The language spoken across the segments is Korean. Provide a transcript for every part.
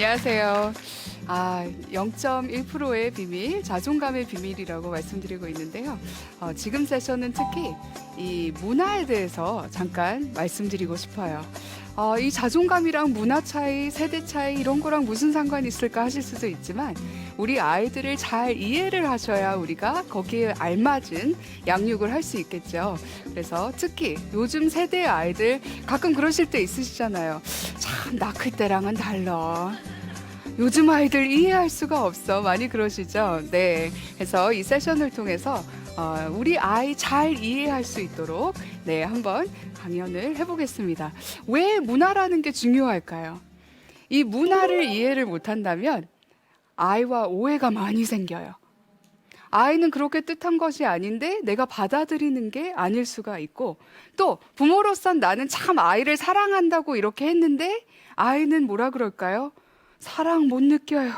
안녕하세요. 0.1%의 비밀, 자존감의 비밀이라고 말씀드리고 있는데요. 지금 세션은 특히 이 문화에 대해서 잠깐 말씀드리고 싶어요. 이 자존감이랑 문화 차이, 세대 차이 이런 거랑 무슨 상관이 있을까 하실 수도 있지만 우리 아이들을 잘 이해를 하셔야 우리가 거기에 알맞은 양육을 할 수 있겠죠. 그래서 특히 요즘 세대의 아이들 가끔 그러실 때 있으시잖아요. 참, 나 그때랑은 달라. 요즘 아이들 이해할 수가 없어. 많이 그러시죠? 네. 그래서 이 세션을 통해서 우리 아이 잘 이해할 수 있도록 한번 강연을 해보겠습니다. 왜 문화라는 게 중요할까요? 이 문화를 이해를 못한다면 아이와 오해가 많이 생겨요. 아이는 그렇게 뜻한 것이 아닌데 내가 받아들이는 게 아닐 수가 있고, 또 부모로선 나는 참 아이를 사랑한다고 이렇게 했는데 아이는 뭐라 그럴까요? 사랑 못 느껴요.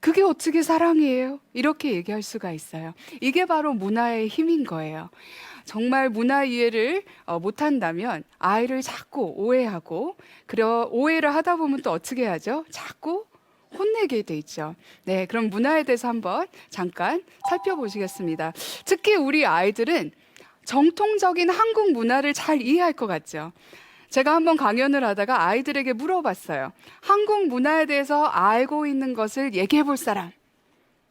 그게 어떻게 사랑이에요? 이렇게 얘기할 수가 있어요. 이게 바로 문화의 힘인 거예요. 정말 문화 이해를 못한다면 아이를 자꾸 오해하고, 오해를 하다 보면 또 어떻게 하죠? 자꾸 혼내게 돼 있죠. 네, 그럼 문화에 대해서 한번 잠깐 살펴보시겠습니다. 특히 우리 아이들은 정통적인 한국 문화를 잘 이해할 것 같죠. 제가 한번 강연을 하다가 아이들에게 물어봤어요. 한국 문화에 대해서 알고 있는 것을 얘기해 볼 사람.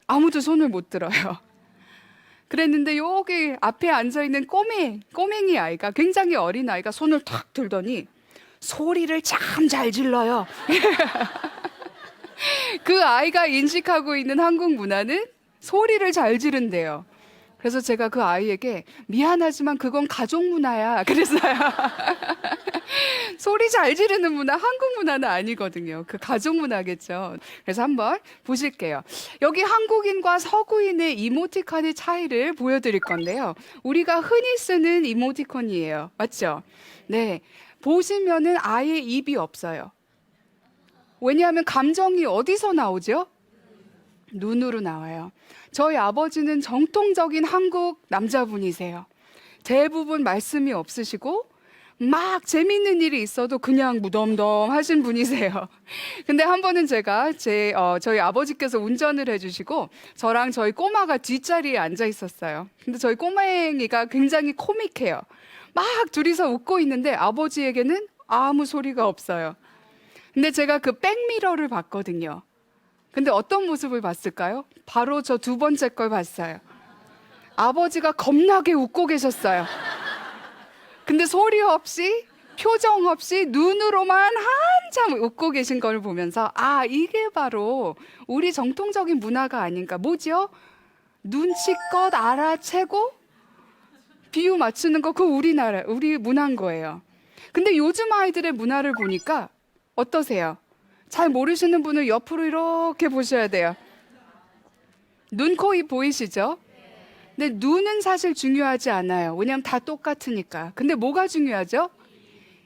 아무도 손을 못 들어요. 그랬는데 여기 앞에 앉아있는 꼬맹이 아이가, 굉장히 어린 아이가 손을 탁 들더니 소리를 참 잘 질러요. 그 아이가 인식하고 있는 한국 문화는 소리를 잘 지른대요. 그래서 제가 그 아이에게 미안하지만 그건 가족 문화야 그랬어요. 소리 잘 지르는 문화, 한국 문화는 아니거든요. 그 가족 문화겠죠. 그래서 한번 보실게요. 여기 한국인과 서구인의 이모티콘의 차이를 보여드릴 건데요. 우리가 흔히 쓰는 이모티콘이에요. 맞죠? 네. 보시면은 아예 입이 없어요. 왜냐하면 감정이 어디서 나오죠? 눈으로 나와요. 저희 아버지는 정통적인 한국 남자분이세요. 대부분 말씀이 없으시고 막 재밌는 일이 있어도 그냥 무덤덤 하신 분이세요. 근데 한 번은 제가 저희 아버지께서 운전을 해주시고 저랑 저희 꼬마가 뒷자리에 앉아 있었어요. 근데 저희 꼬맹이가 굉장히 코믹해요. 막 둘이서 웃고 있는데 아버지에게는 아무 소리가 없어요. 근데 제가 그 백미러를 봤거든요. 근데 어떤 모습을 봤을까요? 바로 저 두 번째 걸 봤어요. 아버지가 겁나게 웃고 계셨어요. 근데 소리 없이, 표정 없이 눈으로만 한참 웃고 계신 걸 보면서 이게 바로 우리 정통적인 문화가 아닌가. 뭐죠? 눈치껏 알아채고 비유 맞추는 거, 그거 우리 문화인 거예요. 근데 요즘 아이들의 문화를 보니까 어떠세요? 잘 모르시는 분은 옆으로 이렇게 보셔야 돼요. 눈, 코, 입 보이시죠? 근데 눈은 사실 중요하지 않아요. 왜냐하면 다 똑같으니까. 근데 뭐가 중요하죠?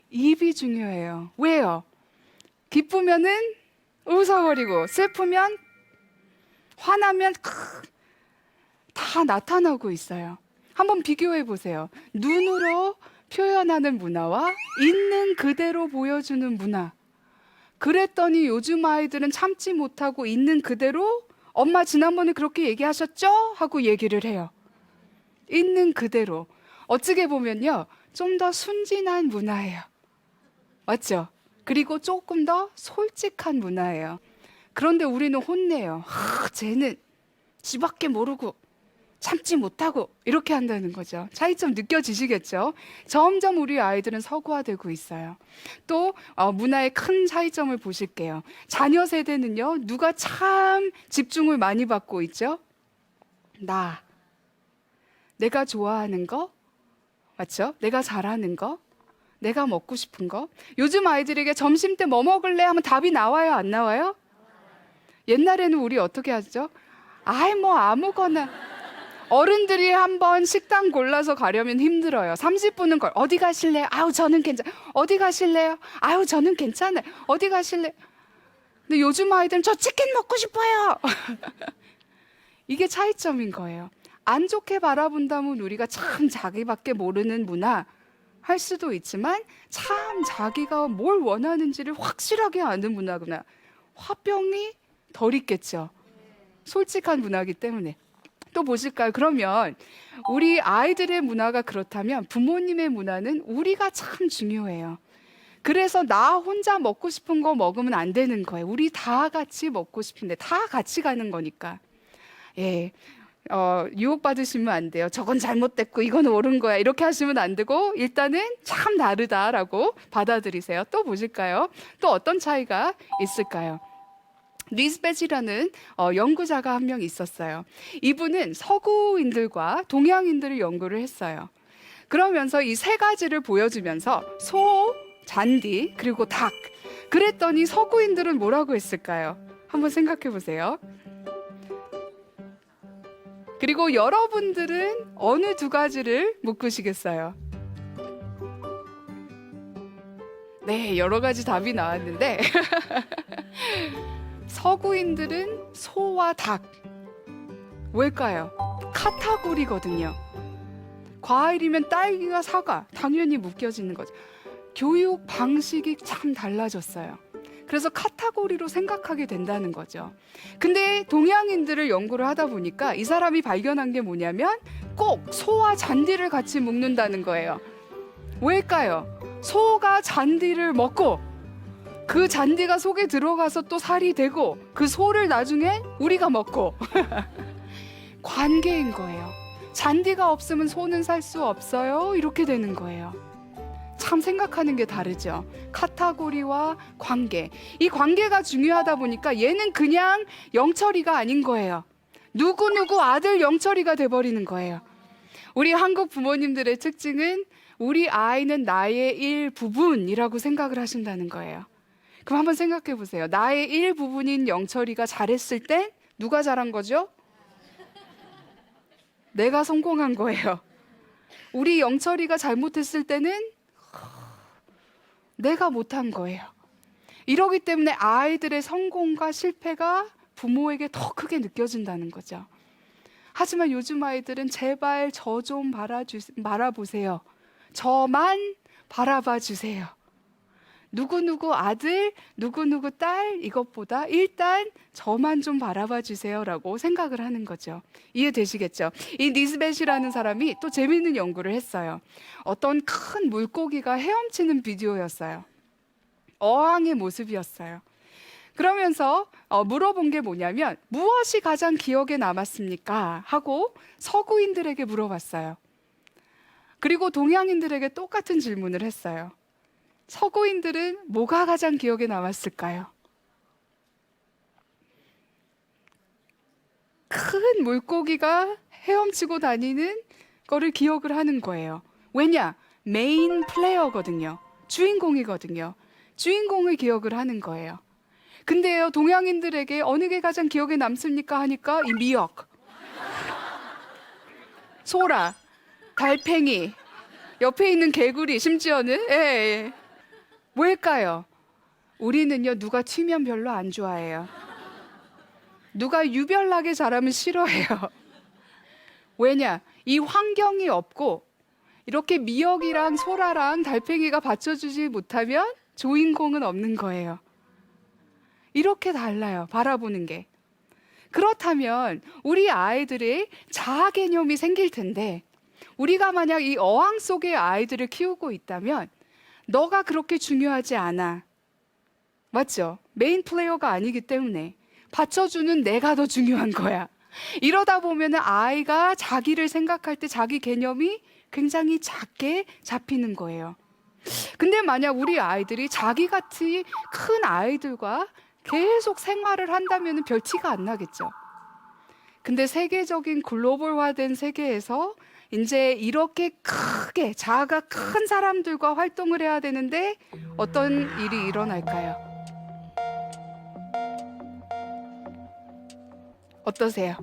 입이 중요해요. 왜요? 기쁘면은 웃어버리고, 슬프면, 화나면 다 나타나고 있어요. 한번 비교해 보세요. 눈으로 표현하는 문화와 있는 그대로 보여주는 문화. 그랬더니 요즘 아이들은 참지 못하고 있는 그대로 엄마 지난번에 그렇게 얘기하셨죠? 하고 얘기를 해요. 있는 그대로. 어찌게 보면요, 좀 더 순진한 문화예요. 맞죠? 그리고 조금 더 솔직한 문화예요. 그런데 우리는 혼내요. 쟤는 지밖에 모르고 참지 못하고 이렇게 한다는 거죠. 차이점 느껴지시겠죠? 점점 우리 아이들은 서구화되고 있어요. 또 문화의 큰 차이점을 보실게요. 자녀 세대는요, 누가 참 집중을 많이 받고 있죠? 내가 좋아하는 거, 맞죠? 내가 잘하는 거, 내가 먹고 싶은 거. 요즘 아이들에게 점심 때 뭐 먹을래? 하면 답이 나와요, 안 나와요? 옛날에는 우리 어떻게 하죠? 아무거나. 어른들이 한번 식당 골라서 가려면 힘들어요. 30분은 어디 가실래요? 저는 괜찮아요. 어디 가실래요? 저는 괜찮아요. 어디 가실래요? 근데 요즘 아이들은 저 치킨 먹고 싶어요. 이게 차이점인 거예요. 안 좋게 바라본다면 우리가 참 자기밖에 모르는 문화 할 수도 있지만 참 자기가 뭘 원하는지를 확실하게 아는 문화구나. 화병이 덜 있겠죠. 솔직한 문화이기 때문에. 또 보실까요? 그러면 우리 아이들의 문화가 그렇다면 부모님의 문화는 우리가 참 중요해요. 그래서 나 혼자 먹고 싶은 거 먹으면 안 되는 거예요. 우리 다 같이 먹고 싶은데 다 같이 가는 거니까. 예. 유혹받으시면 안 돼요. 저건 잘못됐고 이건 옳은 거야. 이렇게 하시면 안 되고 일단은 참 다르다라고 받아들이세요. 또 보실까요? 또 어떤 차이가 있을까요? 리스베지라는 연구자가 한 명 있었어요. 이분은 서구인들과 동양인들을 연구를 했어요. 그러면서 이 세 가지를 보여주면서 소, 잔디, 그리고 닭. 그랬더니 서구인들은 뭐라고 했을까요? 한번 생각해 보세요. 그리고 여러분들은 어느 두 가지를 묶으시겠어요? 네, 여러 가지 답이 나왔는데 서구인들은 소와 닭. 왜일까요? 카타고리거든요. 과일이면 딸기와 사과, 당연히 묶여지는 거죠. 교육 방식이 참 달라졌어요. 그래서 카테고리로 생각하게 된다는 거죠. 근데 동양인들을 연구를 하다 보니까 이 사람이 발견한 게 뭐냐면 꼭 소와 잔디를 같이 묶는다는 거예요. 왜일까요? 소가 잔디를 먹고 그 잔디가 속에 들어가서 또 살이 되고 그 소를 나중에 우리가 먹고 관계인 거예요. 잔디가 없으면 소는 살 수 없어요. 이렇게 되는 거예요. 참 생각하는 게 다르죠. 카테고리와 관계. 이 관계가 중요하다 보니까 얘는 그냥 영철이가 아닌 거예요. 누구누구 아들 영철이가 돼버리는 거예요. 우리 한국 부모님들의 특징은 우리 아이는 나의 일부분이라고 생각을 하신다는 거예요. 그럼 한번 생각해 보세요. 나의 일부분인 영철이가 잘했을 땐 누가 잘한 거죠? 내가 성공한 거예요. 우리 영철이가 잘못했을 때는 내가 못한 거예요. 이러기 때문에 아이들의 성공과 실패가 부모에게 더 크게 느껴진다는 거죠. 하지만 요즘 아이들은 제발 저 좀 바라보세요. 저만 바라봐 주세요. 누구누구 아들, 누구누구 딸 이것보다 일단 저만 좀 바라봐 주세요라고 생각을 하는 거죠. 이해되시겠죠? 이 니스벳이라는 사람이 또 재미있는 연구를 했어요. 어떤 큰 물고기가 헤엄치는 비디오였어요. 어항의 모습이었어요. 그러면서 물어본 게 뭐냐면 무엇이 가장 기억에 남았습니까? 하고 서구인들에게 물어봤어요. 그리고 동양인들에게 똑같은 질문을 했어요. 서구인들은 뭐가 가장 기억에 남았을까요? 큰 물고기가 헤엄치고 다니는 거를 기억을 하는 거예요. 왜냐? 메인 플레이어거든요. 주인공이거든요. 주인공을 기억을 하는 거예요. 근데요, 동양인들에게 어느 게 가장 기억에 남습니까? 하니까 이 미역, 소라, 달팽이, 옆에 있는 개구리, 심지어는 예. 왜일까요? 우리는요, 누가 튀면 별로 안 좋아해요. 누가 유별나게 잘하면 싫어해요. 왜냐? 이 환경이 없고 이렇게 미역이랑 소라랑 달팽이가 받쳐주지 못하면 주인공은 없는 거예요. 이렇게 달라요, 바라보는 게. 그렇다면 우리 아이들의 자아 개념이 생길 텐데 우리가 만약 이 어항 속의 아이들을 키우고 있다면 너가 그렇게 중요하지 않아. 맞죠? 메인 플레이어가 아니기 때문에 받쳐주는 내가 더 중요한 거야. 이러다 보면 아이가 자기를 생각할 때 자기 개념이 굉장히 작게 잡히는 거예요. 근데 만약 우리 아이들이 자기같이 큰 아이들과 계속 생활을 한다면 별 티가 안 나겠죠. 근데 세계적인 글로벌화된 세계에서 이제 이렇게 크게 자아가 큰 사람들과 활동을 해야 되는데 어떤 일이 일어날까요? 어떠세요?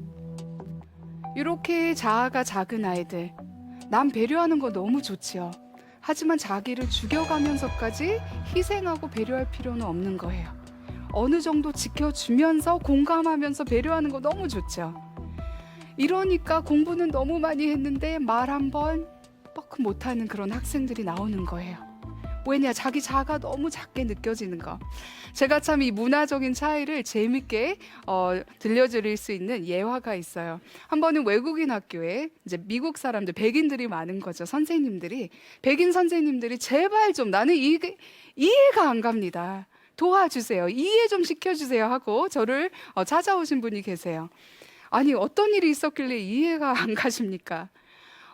이렇게 자아가 작은 아이들, 남 배려하는 거 너무 좋지요. 하지만 자기를 죽여가면서까지 희생하고 배려할 필요는 없는 거예요. 어느 정도 지켜주면서 공감하면서 배려하는 거 너무 좋죠. 이러니까 공부는 너무 많이 했는데 말 한 번 뻑 못하는 그런 학생들이 나오는 거예요. 왜냐? 자기 자아가 너무 작게 느껴지는 거. 제가 참 이 문화적인 차이를 재밌게 들려드릴 수 있는 예화가 있어요. 한 번은 외국인 학교에 이제 미국 사람들, 백인들이 많은 거죠. 선생님들이. 백인 선생님들이 제발 좀 나는 이해가 안 갑니다. 도와주세요. 이해 좀 시켜주세요 하고 저를 찾아오신 분이 계세요. 아니, 어떤 일이 있었길래 이해가 안 가십니까?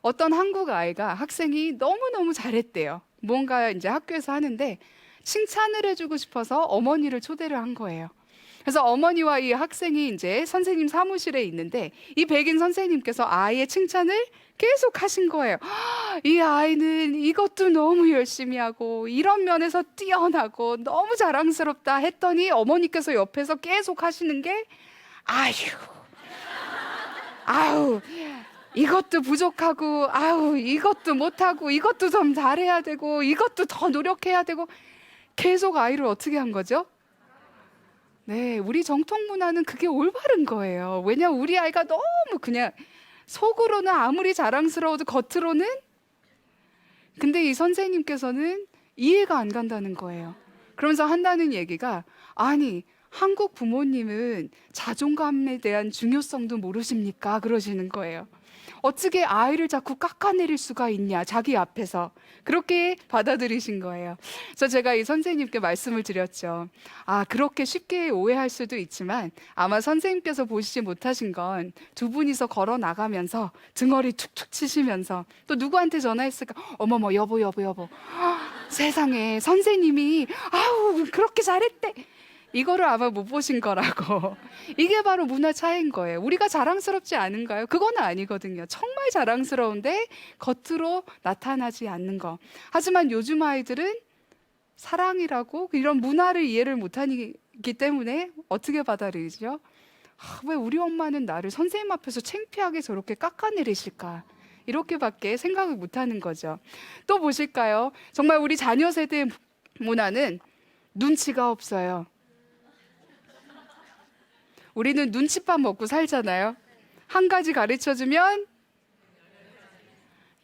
어떤 한국 아이가 학생이 너무너무 잘했대요. 뭔가 이제 학교에서 하는데 칭찬을 해주고 싶어서 어머니를 초대를 한 거예요. 그래서 어머니와 이 학생이 이제 선생님 사무실에 있는데 이 백인 선생님께서 아이의 칭찬을 계속 하신 거예요. 이 아이는 이것도 너무 열심히 하고 이런 면에서 뛰어나고 너무 자랑스럽다 했더니 어머니께서 옆에서 계속 하시는 게 아유 이것도 부족하고 이것도 못하고 이것도 좀 잘해야 되고 이것도 더 노력해야 되고 계속 아이를 어떻게 한 거죠? 네, 우리 정통 문화는 그게 올바른 거예요. 왜냐, 우리 아이가 너무 그냥 속으로는 아무리 자랑스러워도 겉으로는, 근데 이 선생님께서는 이해가 안 간다는 거예요. 그러면서 한다는 얘기가, 아니, 한국 부모님은 자존감에 대한 중요성도 모르십니까? 그러시는 거예요. 어떻게 아이를 자꾸 깎아내릴 수가 있냐, 자기 앞에서. 그렇게 받아들이신 거예요. 그래서 제가 이 선생님께 말씀을 드렸죠. 그렇게 쉽게 오해할 수도 있지만 아마 선생님께서 보시지 못하신 건 두 분이서 걸어 나가면서 등허리 툭툭 치시면서 또 누구한테 전화했을까? 어머머, 여보. 세상에, 선생님이 그렇게 잘했대. 이거를 아마 못 보신 거라고. 이게 바로 문화 차이인 거예요. 우리가 자랑스럽지 않은가요? 그건 아니거든요. 정말 자랑스러운데 겉으로 나타나지 않는 거. 하지만 요즘 아이들은 사랑이라고 이런 문화를 이해를 못하기 때문에 어떻게 받아들이죠? 왜 우리 엄마는 나를 선생님 앞에서 창피하게 저렇게 깎아내리실까? 이렇게밖에 생각을 못하는 거죠. 또 보실까요? 정말 우리 자녀 세대의 문화는 눈치가 없어요. 우리는 눈칫밥 먹고 살잖아요. 한 가지 가르쳐주면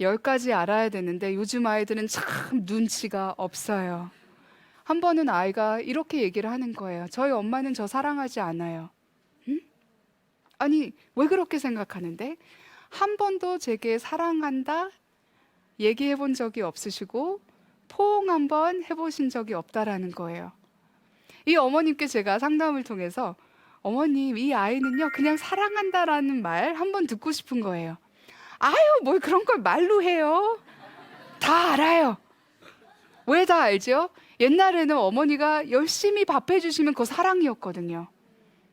10가지 알아야 되는데 요즘 아이들은 참 눈치가 없어요. 한 번은 아이가 이렇게 얘기를 하는 거예요. 저희 엄마는 저 사랑하지 않아요. 응? 아니, 왜 그렇게 생각하는데? 한 번도 제게 사랑한다 얘기해 본 적이 없으시고 포옹 한번 해보신 적이 없다라는 거예요. 이 어머님께 제가 상담을 통해서 어머님, 이 아이는요 그냥 사랑한다라는 말 한번 듣고 싶은 거예요. 뭘 그런 걸 말로 해요. 다 알아요. 왜 다 알죠? 옛날에는 어머니가 열심히 밥 해주시면 그거 사랑이었거든요.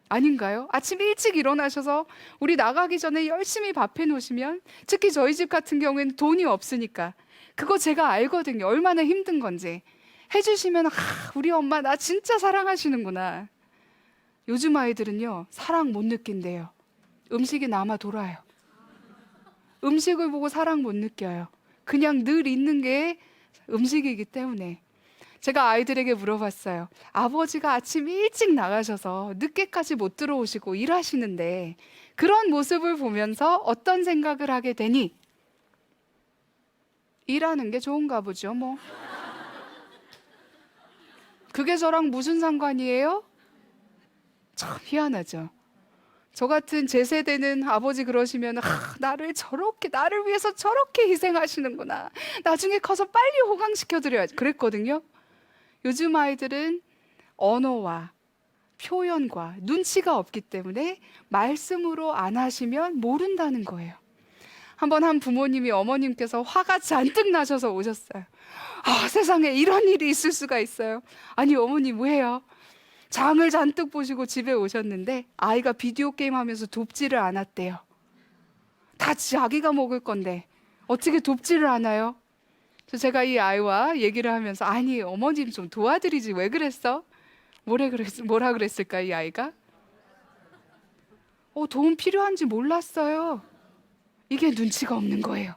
아닌가요? 아침 일찍 일어나셔서 우리 나가기 전에 열심히 밥 해놓으시면, 특히 저희 집 같은 경우에는 돈이 없으니까 그거 제가 알거든요. 얼마나 힘든 건지. 해주시면 우리 엄마 나 진짜 사랑하시는구나. 요즘 아이들은요 사랑 못 느낀대요. 음식이 남아 돌아요. 음식을 보고 사랑 못 느껴요. 그냥 늘 있는 게 음식이기 때문에. 제가 아이들에게 물어봤어요. 아버지가 아침 일찍 나가셔서 늦게까지 못 들어오시고 일하시는데 그런 모습을 보면서 어떤 생각을 하게 되니? 일하는 게 좋은가 보죠, 뭐. 그게 저랑 무슨 상관이에요? 참 희한하죠. 저 같은 제 세대는 아버지 그러시면 나를 위해서 저렇게 희생하시는구나. 나중에 커서 빨리 호강시켜드려야지. 그랬거든요. 요즘 아이들은 언어와 표현과 눈치가 없기 때문에 말씀으로 안 하시면 모른다는 거예요. 한번 한 부모님이 어머님께서 화가 잔뜩 나셔서 오셨어요. 세상에 이런 일이 있을 수가 있어요. 아니 어머님 왜요? 장을 잔뜩 보시고 집에 오셨는데 아이가 비디오 게임 하면서 돕지를 않았대요. 다 자기가 먹을 건데 어떻게 돕지를 않아요? 그래서 제가 이 아이와 얘기를 하면서 아니 어머님 좀 도와드리지 왜 그랬어? 뭐라 그랬을까 이 아이가? 도움 필요한지 몰랐어요. 이게 눈치가 없는 거예요.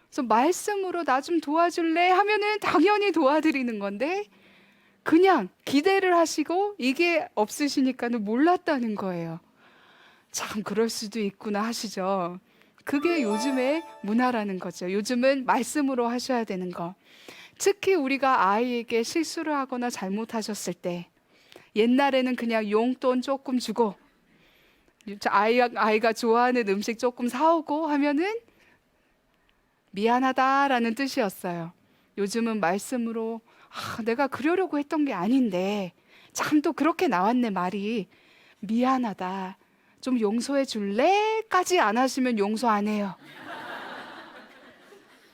그래서 말씀으로 나 좀 도와줄래 하면은 당연히 도와드리는 건데 그냥 기대를 하시고 이게 없으시니까는 몰랐다는 거예요. 참 그럴 수도 있구나 하시죠. 그게 요즘의 문화라는 거죠. 요즘은 말씀으로 하셔야 되는 거. 특히 우리가 아이에게 실수를 하거나 잘못하셨을 때 옛날에는 그냥 용돈 조금 주고 아이가 좋아하는 음식 조금 사오고 하면은 미안하다라는 뜻이었어요. 요즘은 말씀으로 내가 그러려고 했던 게 아닌데 참 또 그렇게 나왔네 말이. 미안하다. 좀 용서해 줄래? 까지 안 하시면 용서 안 해요.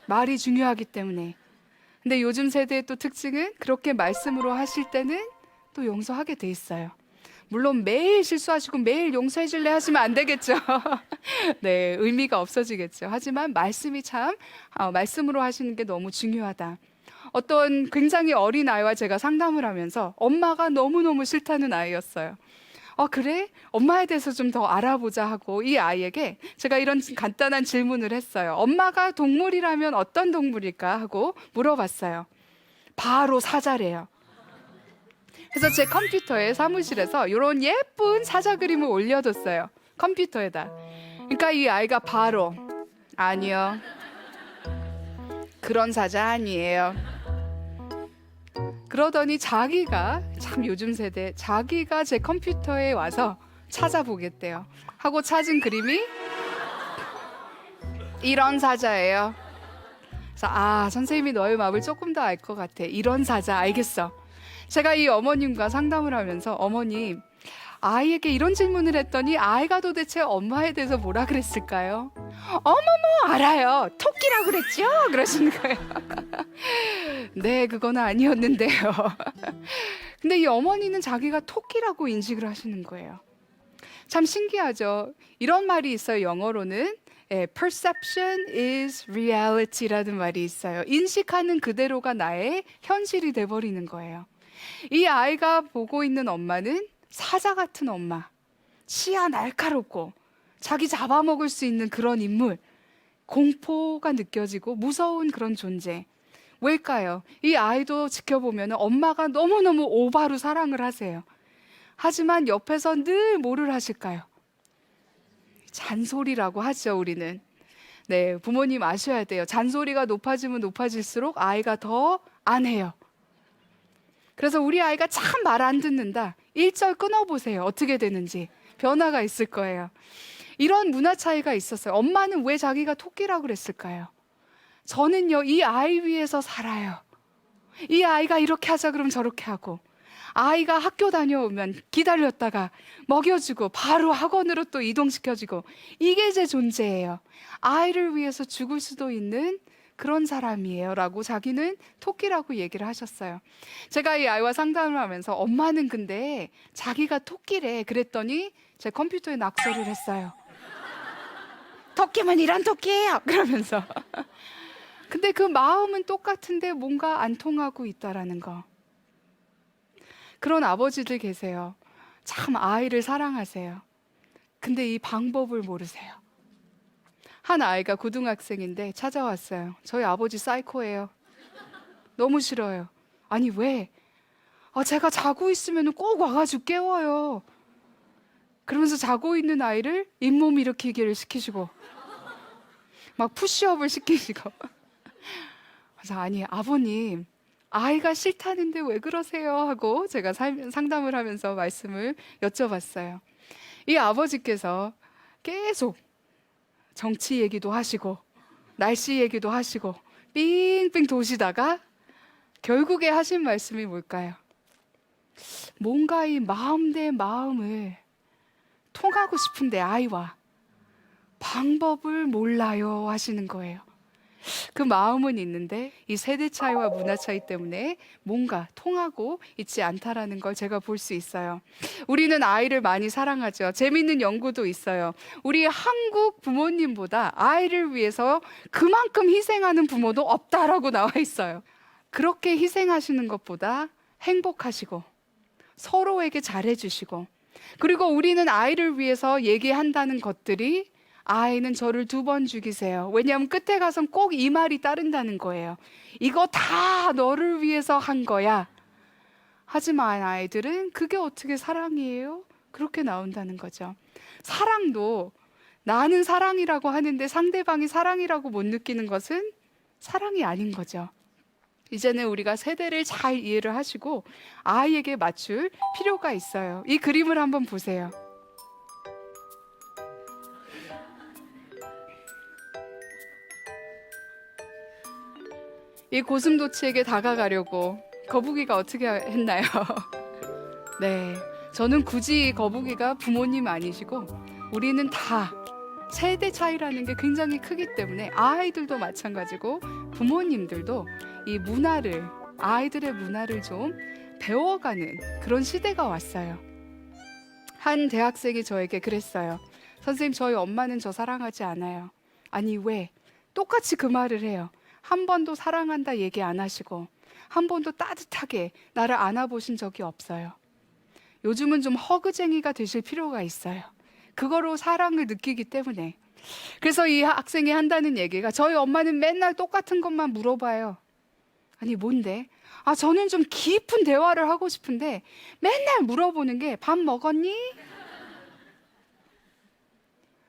말이 중요하기 때문에. 근데 요즘 세대의 또 특징은 그렇게 말씀으로 하실 때는 또 용서하게 돼 있어요. 물론 매일 실수하시고 매일 용서해 줄래 하시면 안 되겠죠. 네, 의미가 없어지겠죠. 하지만 말씀이 참 말씀으로 하시는 게 너무 중요하다. 어떤 굉장히 어린 아이와 제가 상담을 하면서 엄마가 너무너무 싫다는 아이였어요. 그래? 엄마에 대해서 좀 더 알아보자 하고 이 아이에게 제가 이런 간단한 질문을 했어요. 엄마가 동물이라면 어떤 동물일까 하고 물어봤어요. 바로 사자래요. 그래서 제 컴퓨터에 사무실에서 이런 예쁜 사자 그림을 올려뒀어요. 컴퓨터에다. 그러니까 이 아이가 바로 아니요. 그런 사자 아니에요. 그러더니 자기가 참 요즘 세대 자기가 제 컴퓨터에 와서 찾아보겠대요. 하고 찾은 그림이 이런 사자예요. 그래서 선생님이 너의 마음을 조금 더 알 것 같아. 이런 사자 알겠어. 제가 이 어머님과 상담을 하면서 어머님 아이에게 이런 질문을 했더니 아이가 도대체 엄마에 대해서 뭐라 그랬을까요? 어머머 알아요. 토끼라 그랬죠? 그러시는 거예요. 네, 그건 아니었는데요. 근데 이 어머니는 자기가 토끼라고 인식을 하시는 거예요. 참 신기하죠. 이런 말이 있어요. 영어로는 perception is reality라는 말이 있어요. 인식하는 그대로가 나의 현실이 돼버리는 거예요. 이 아이가 보고 있는 엄마는 사자 같은 엄마, 치아 날카롭고 자기 잡아먹을 수 있는 그런 인물, 공포가 느껴지고 무서운 그런 존재. 왜일까요? 이 아이도 지켜보면 엄마가 너무너무 오바로 사랑을 하세요. 하지만 옆에서 늘 뭐를 하실까요? 잔소리라고 하죠, 우리는. 네, 부모님 아셔야 돼요. 잔소리가 높아지면 높아질수록 아이가 더 안 해요. 그래서 우리 아이가 참 말 안 듣는다. 1절 끊어보세요. 어떻게 되는지. 변화가 있을 거예요. 이런 문화 차이가 있었어요. 엄마는 왜 자기가 토끼라고 그랬을까요? 저는요, 이 아이 위해서 살아요. 이 아이가 이렇게 하자 그러면 저렇게 하고, 아이가 학교 다녀오면 기다렸다가 먹여주고 바로 학원으로 또 이동시켜주고, 이게 제 존재예요. 아이를 위해서 죽을 수도 있는 그런 사람이에요 라고 자기는 토끼라고 얘기를 하셨어요. 제가 이 아이와 상담을 하면서 엄마는 근데 자기가 토끼래 그랬더니 제 컴퓨터에 낙서를 했어요. 토끼면 이런 토끼예요 그러면서. 근데 그 마음은 똑같은데 뭔가 안 통하고 있다라는 거. 그런 아버지들 계세요. 참 아이를 사랑하세요. 근데 이 방법을 모르세요. 한 아이가 고등학생인데 찾아왔어요. 저희 아버지 사이코예요. 너무 싫어요. 아니 왜? 제가 자고 있으면 꼭 와가지고 깨워요. 그러면서 자고 있는 아이를 잇몸 일으키기를 시키시고 막 푸시업을 시키시고. 그래서 아니 아버님 아이가 싫다는데 왜 그러세요? 하고 제가 상담을 하면서 말씀을 여쭤봤어요. 이 아버지께서 계속 정치 얘기도 하시고 날씨 얘기도 하시고 빙빙 도시다가 결국에 하신 말씀이 뭘까요? 뭔가 이 마음 대 마음을 통하고 싶은데 아이와 방법을 몰라요 하시는 거예요. 그 마음은 있는데 이 세대 차이와 문화 차이 때문에 뭔가 통하고 있지 않다라는 걸 제가 볼 수 있어요. 우리는 아이를 많이 사랑하죠. 재미있는 연구도 있어요. 우리 한국 부모님보다 아이를 위해서 그만큼 희생하는 부모도 없다라고 나와 있어요. 그렇게 희생하시는 것보다 행복하시고 서로에게 잘해주시고 그리고 우리는 아이를 위해서 얘기한다는 것들이 아이는 저를 2번 죽이세요. 왜냐하면 끝에 가선 꼭 이 말이 따른다는 거예요. 이거 다 너를 위해서 한 거야. 하지만 아이들은 그게 어떻게 사랑이에요? 그렇게 나온다는 거죠. 사랑도 나는 사랑이라고 하는데 상대방이 사랑이라고 못 느끼는 것은 사랑이 아닌 거죠. 이제는 우리가 세대를 잘 이해를 하시고 아이에게 맞출 필요가 있어요. 이 그림을 한번 보세요. 이 고슴도치에게 다가가려고 거북이가 어떻게 했나요? 네, 저는 굳이 거북이가 부모님 아니시고 우리는 다 세대 차이라는 게 굉장히 크기 때문에 아이들도 마찬가지고 부모님들도 이 문화를, 아이들의 문화를 좀 배워가는 그런 시대가 왔어요. 한 대학생이 저에게 그랬어요. 선생님, 저희 엄마는 저 사랑하지 않아요. 아니, 왜? 똑같이 그 말을 해요. 한 번도 사랑한다 얘기 안 하시고 한 번도 따뜻하게 나를 안아보신 적이 없어요. 요즘은 좀 허그쟁이가 되실 필요가 있어요. 그거로 사랑을 느끼기 때문에. 그래서 이 학생이 한다는 얘기가 저희 엄마는 맨날 똑같은 것만 물어봐요. 아니, 뭔데? 아, 저는 좀 깊은 대화를 하고 싶은데 맨날 물어보는 게 밥 먹었니?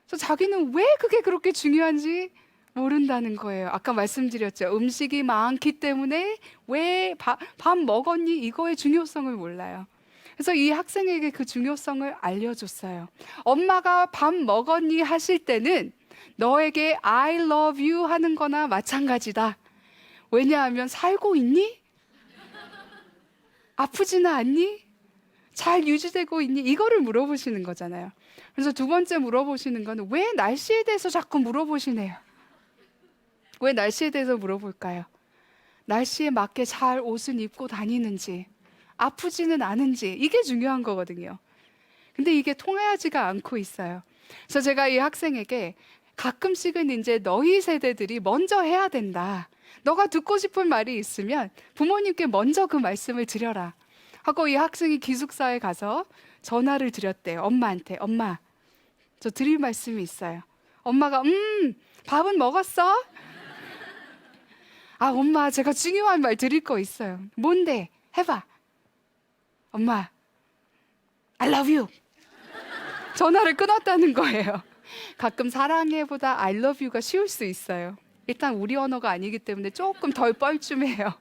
그래서 자기는 왜 그게 그렇게 중요한지 모른다는 거예요. 아까 말씀드렸죠. 음식이 많기 때문에 왜 밥 먹었니? 이거의 중요성을 몰라요. 그래서 이 학생에게 그 중요성을 알려줬어요. 엄마가 밥 먹었니? 하실 때는 너에게 I love you 하는 거나 마찬가지다. 왜냐하면 살고 있니? 아프지는 않니? 잘 유지되고 있니? 이거를 물어보시는 거잖아요. 그래서 두 번째 물어보시는 거는 왜 날씨에 대해서 자꾸 물어보시네요. 왜 날씨에 대해서 물어볼까요? 날씨에 맞게 잘 옷을 입고 다니는지, 아프지는 않은지, 이게 중요한 거거든요. 근데 이게 통하지가 않고 있어요. 그래서 제가 이 학생에게 가끔씩은 이제 너희 세대들이 먼저 해야 된다. 너가 듣고 싶은 말이 있으면 부모님께 먼저 그 말씀을 드려라. 하고 이 학생이 기숙사에 가서 전화를 드렸대요. 엄마한테. 엄마, 저 드릴 말씀이 있어요. 엄마가 밥은 먹었어? 아, 엄마, 제가 중요한 말 드릴 거 있어요. 뭔데? 해봐. 엄마, I love you. 전화를 끊었다는 거예요. 가끔 사랑해보다 I love you가 쉬울 수 있어요. 일단 우리 언어가 아니기 때문에 조금 덜 뻘쭘해요.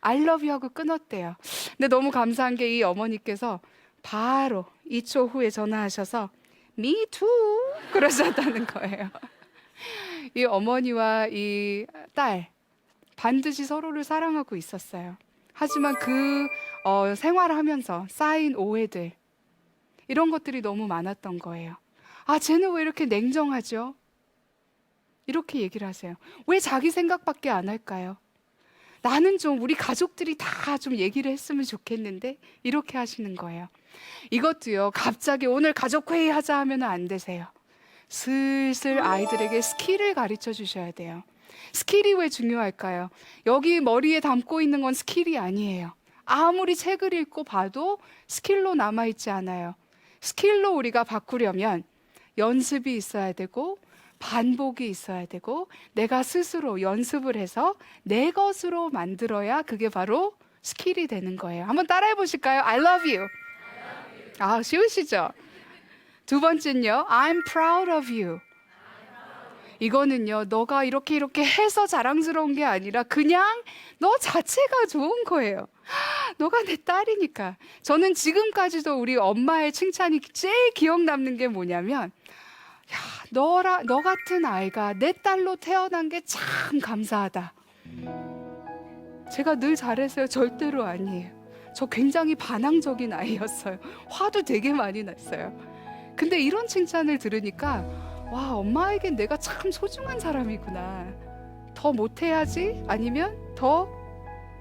I love you 하고 끊었대요. 근데 너무 감사한 게 이 어머니께서 바로 2초 후에 전화하셔서 Me too 그러셨다는 거예요. 이 어머니와 이 딸 반드시 서로를 사랑하고 있었어요. 하지만 그 생활하면서 쌓인 오해들, 이런 것들이 너무 많았던 거예요. 아, 쟤는 왜 이렇게 냉정하죠? 이렇게 얘기를 하세요. 왜 자기 생각밖에 안 할까요? 나는 좀 우리 가족들이 다 좀 얘기를 했으면 좋겠는데, 이렇게 하시는 거예요. 이것도요, 갑자기 오늘 가족회의 하자 하면 안 되세요. 슬슬 아이들에게 스킬을 가르쳐 주셔야 돼요. 스킬이 왜 중요할까요? 여기 머리에 담고 있는 건 스킬이 아니에요. 아무리 책을 읽고 봐도 스킬로 남아있지 않아요. 스킬로 우리가 바꾸려면 연습이 있어야 되고 반복이 있어야 되고 내가 스스로 연습을 해서 내 것으로 만들어야 그게 바로 스킬이 되는 거예요. 한번 따라해 보실까요? I love you. 아, 쉬우시죠? 두 번째는요, I'm proud of you. 이거는요, 너가 이렇게 해서 자랑스러운 게 아니라 그냥 너 자체가 좋은 거예요. 너가 내 딸이니까. 저는 지금까지도 우리 엄마의 칭찬이 제일 기억 남는 게 뭐냐면, 야, 너 같은 아이가 내 딸로 태어난 게 참 감사하다. 제가 늘 잘했어요? 절대로 아니에요. 저 굉장히 반항적인 아이였어요. 화도 되게 많이 났어요. 근데 이런 칭찬을 들으니까 와, 엄마에겐 내가 참 소중한 사람이구나. 더 못해야지? 아니면 더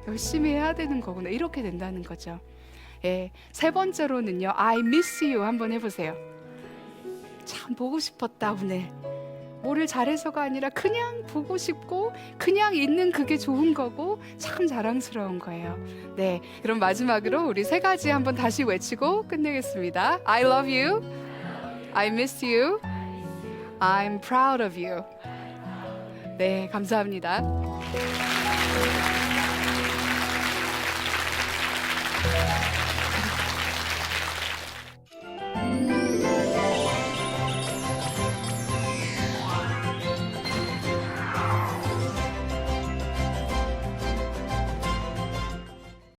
열심히 해야 되는 거구나. 이렇게 된다는 거죠. 예, 세 번째로는요, I miss you 한번 해보세요. 참 보고 싶었다 오늘. 뭐를 잘해서가 아니라 그냥 보고 싶고 그냥 있는 그게 좋은 거고 참 자랑스러운 거예요. 네, 그럼 마지막으로 우리 세 가지 한번 다시 외치고 끝내겠습니다. I love you, I miss you, I'm proud of you. 네, 감사합니다.